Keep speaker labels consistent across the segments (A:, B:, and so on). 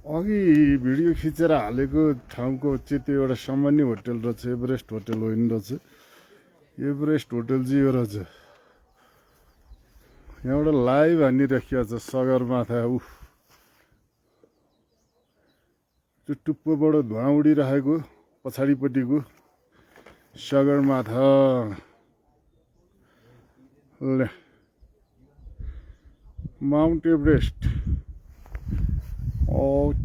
A: अघि भिडियो खिचेर हालेको ठाउँको चाहिँ त्यो एउटा सामान्य होटल रहेछ, एभरेस्ट होटल होइन रहेछ। एभरेस्ट होटल चाहिँ यो रहेछ। यहाँबाट लाइभ हानिराखिएको छ सगरमाथा। त्यो टुप्पोबाट धुवा उडिरहेको पछाडिपट्टिको Sagarmatha. Mount Everest out.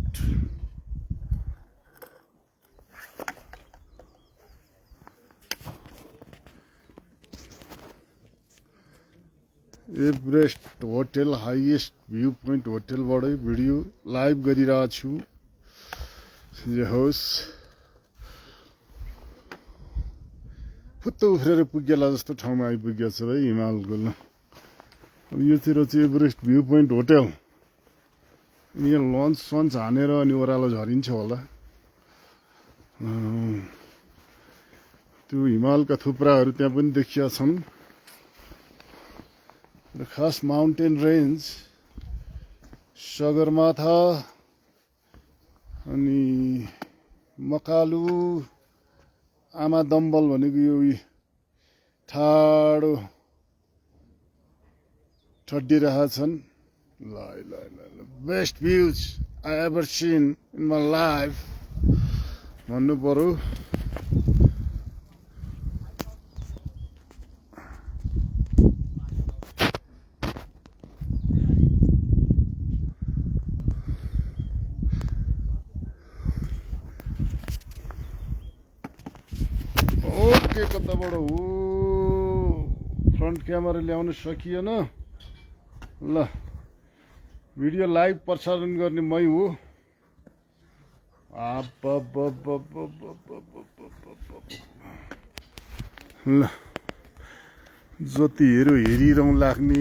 A: Everest hotel highest view point होटलबाटै भिडियो लाइभ गरिरहेको छु। जे होस् फुत्त उफ्रेर पुगेला जस्तो ठाउँमा आइपुगेको छ भाइ हिमालको। ल अब योतिर चाहिँ एभरेस्ट भ्यू पोइन्ट होटल। यहाँ लन्च सन्च हानेर अनि ओह्रालो झरिन्छ होला। त्यो हिमालका थुप्राहरू त्यहाँ पनि देखिया छन्। र खास माउन्टेन रेन्ज सगरमाथा अनि मकालु आमा दम्बल भनेको यो ठाडो ठड्डिरहेका छन्। ल best भ्यूज I ever scene in my life भन्नु पर्यो। ओके कताबाट हो फ्रन्ट क्यामेरा ल्याउन सकिएन। ल भिडियो लाइभ प्रसारण गर्ने मै हो। ल जति हेऱ्यो हेरिरहँ लाग्ने।